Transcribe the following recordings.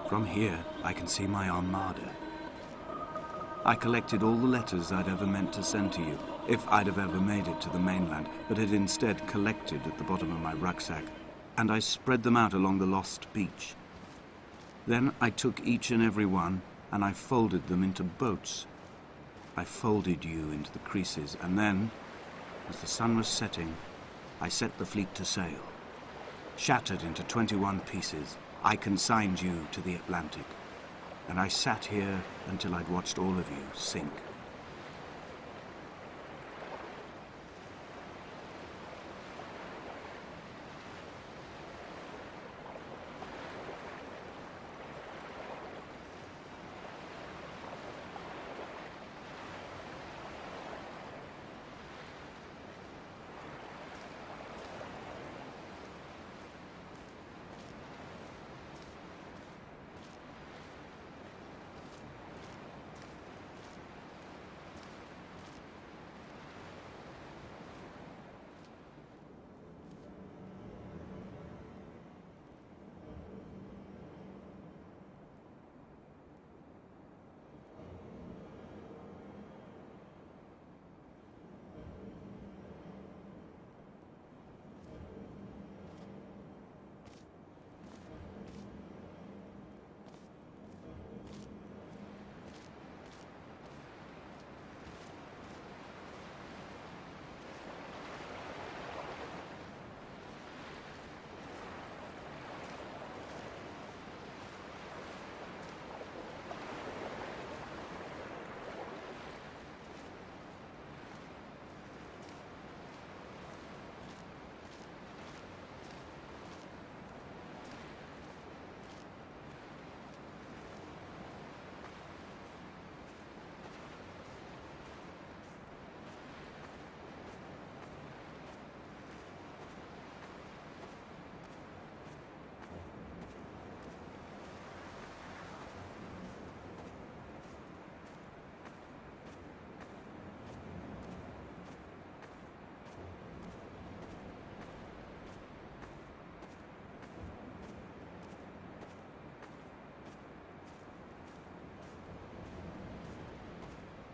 From here, I can see my armada. I collected all the letters I'd ever meant to send to you, if I'd have ever made it to the mainland, but had instead collected at the bottom of my rucksack, and I spread them out along the lost beach. Then I took each and every one, and I folded them into boats. I folded you into the creases, and then, as the sun was setting, I set the fleet to sail. Shattered into 21 pieces, I consigned you to the Atlantic, and I sat here until I'd watched all of you sink.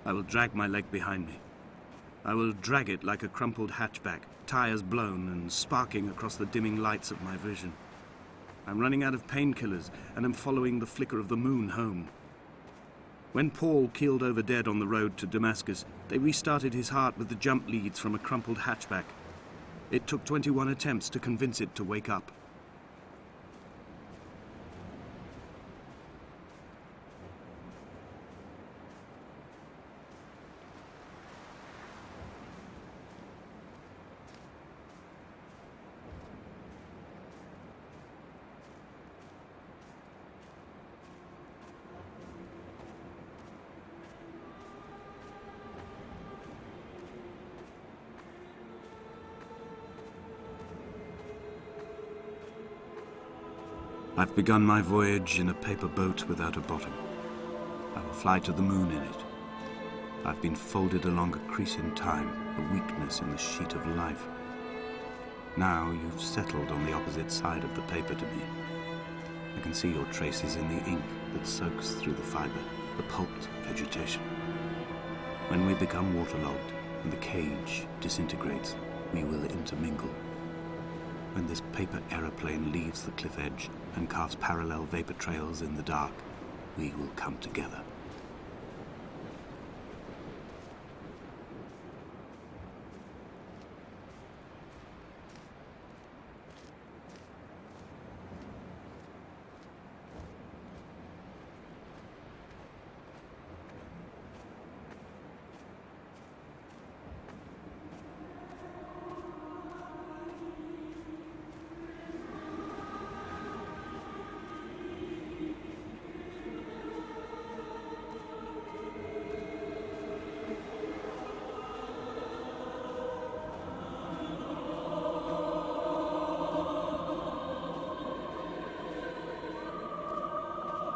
I will drag my leg behind me. I will drag it like a crumpled hatchback, tires blown and sparking across the dimming lights of my vision. I'm running out of painkillers and am following the flicker of the moon home. When Paul keeled over dead on the road to Damascus, they restarted his heart with the jump leads from a crumpled hatchback. It took 21 attempts to convince it to wake up. I've begun my voyage in a paper boat without a bottom. I will fly to the moon in it. I've been folded along a crease in time, a weakness in the sheet of life. Now you've settled on the opposite side of the paper to me. I can see your traces in the ink that soaks through the fiber, the pulped vegetation. When we become waterlogged and the cage disintegrates, we will intermingle. When this paper aeroplane leaves the cliff edge and casts parallel vapor trails in the dark, we will come together.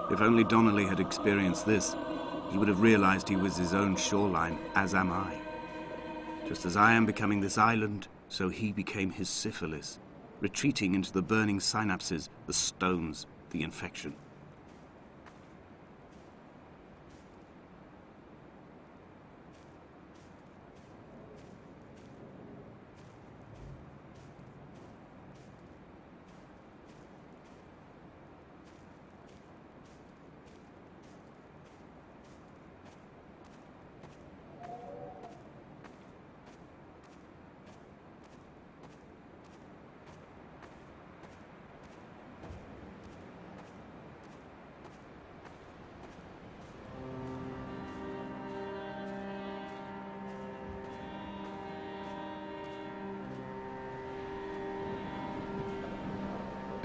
If only Donnelly had experienced this, he would have realized he was his own shoreline, as am I. Just as I am becoming this island, so he became his syphilis, retreating into the burning synapses, the stones, the infection.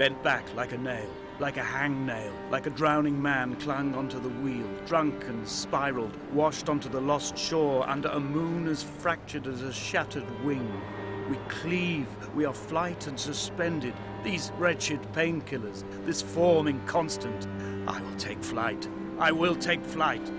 bent back like a nail, like a hangnail, like a drowning man clung onto the wheel, drunk and spiraled, washed onto the lost shore under a moon as fractured as a shattered wing. We cleave, we are flight and suspended, these wretched painkillers, this forming constant. I will take flight. I will take flight.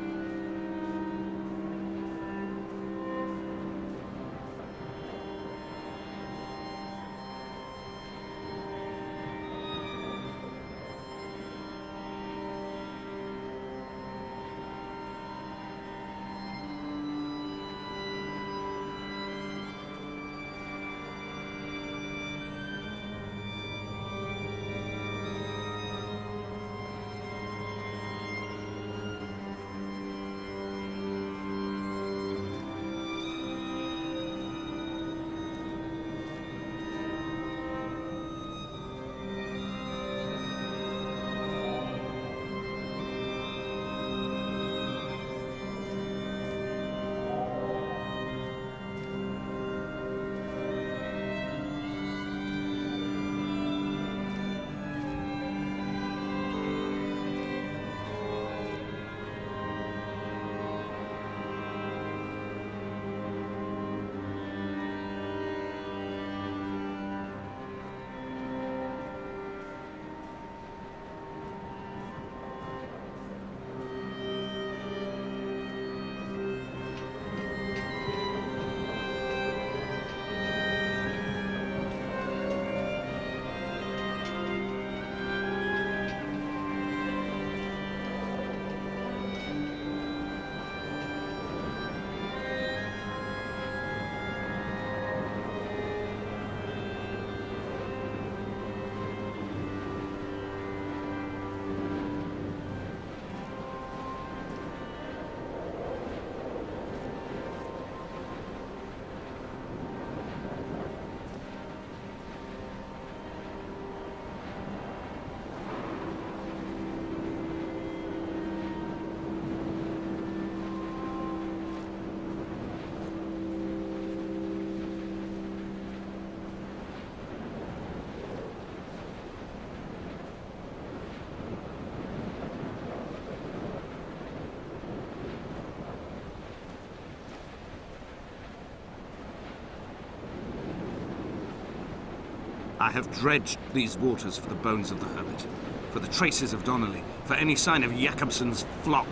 I have dredged these waters for the bones of the hermit, for the traces of Donnelly, for any sign of Jakobsen's flock,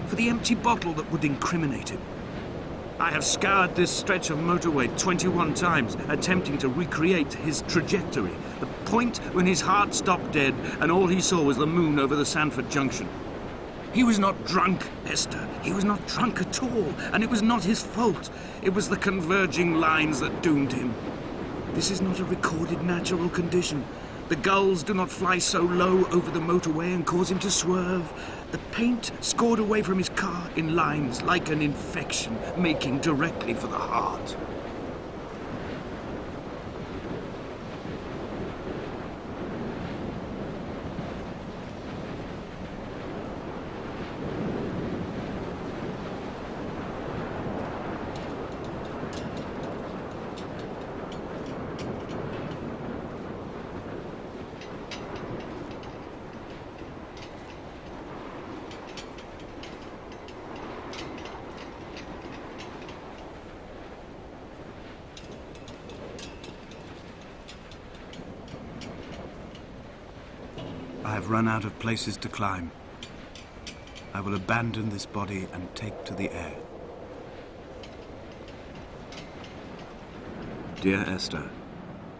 for the empty bottle that would incriminate him. I have scoured this stretch of motorway 21 times, attempting to recreate his trajectory, the point when his heart stopped dead and all he saw was the moon over the Sanford Junction. He was not drunk, Esther. He was not drunk at all, and it was not his fault. It was the converging lines that doomed him. This is not a recorded natural condition. The gulls do not fly so low over the motorway and cause him to swerve. The paint scored away from his car in lines like an infection, making directly for the heart. I have run out of places to climb. I will abandon this body and take to the air. Dear Esther,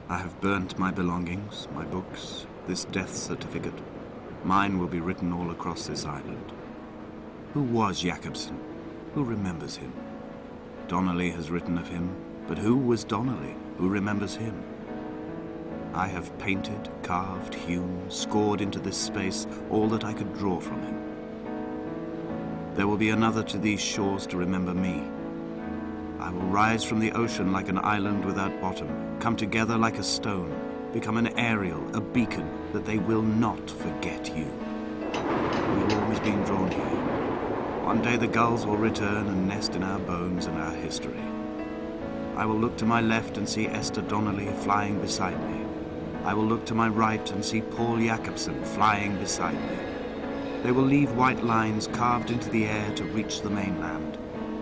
I have burnt my belongings, my books, this death certificate. Mine will be written all across this island. Who was Jakobsen? Who remembers him? Donnelly has written of him, but who was Donnelly? Who remembers him? I have painted, carved, hewn, scored into this space all that I could draw from him. There will be another to these shores to remember me. I will rise from the ocean like an island without bottom, come together like a stone, become an aerial, a beacon, that they will not forget you. We've always been drawn here. One day the gulls will return and nest in our bones and our history. I will look to my left and see Esther Donnelly flying beside me. I will look to my right and see Paul Jacobsen flying beside me. They will leave white lines carved into the air to reach the mainland,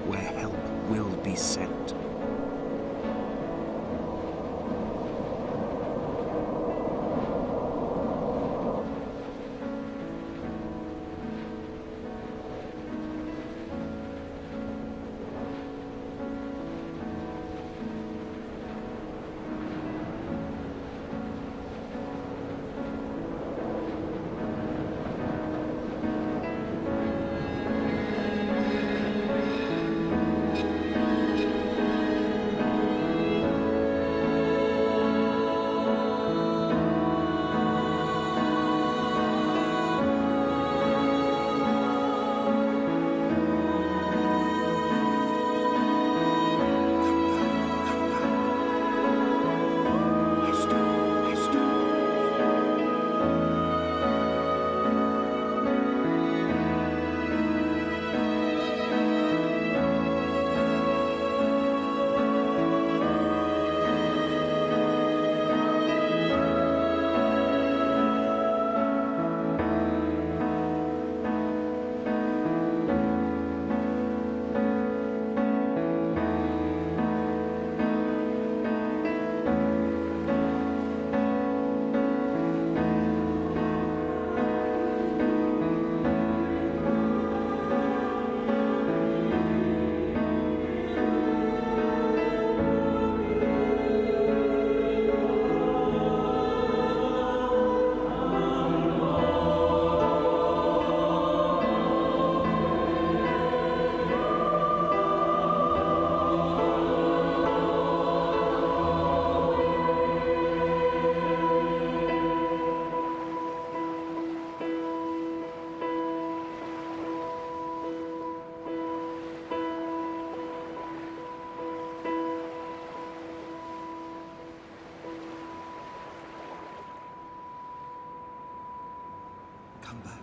where help will be sent. Come back.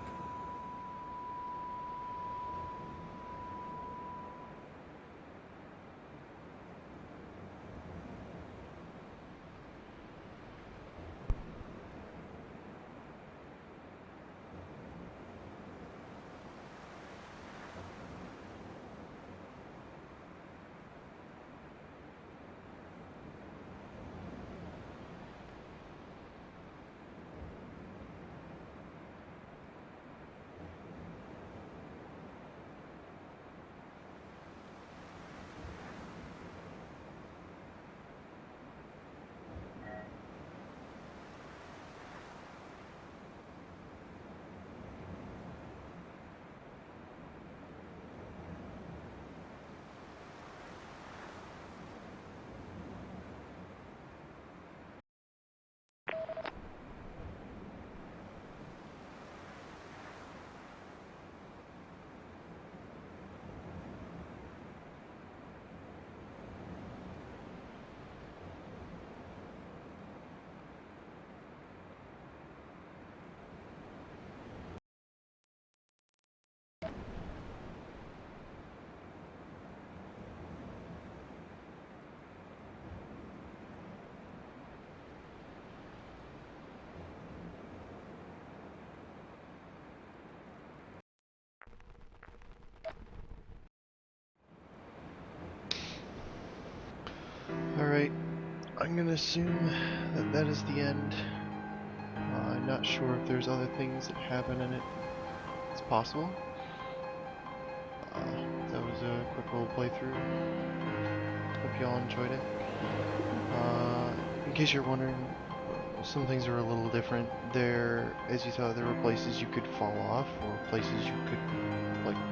Alright, I'm gonna assume that that is the end. I'm not sure if there's other things that happen in it. It's possible. That was a quick little playthrough. Hope y'all enjoyed it. In case you're wondering, some things are a little different. There, as you saw, there were places you could fall off, or places you could, like,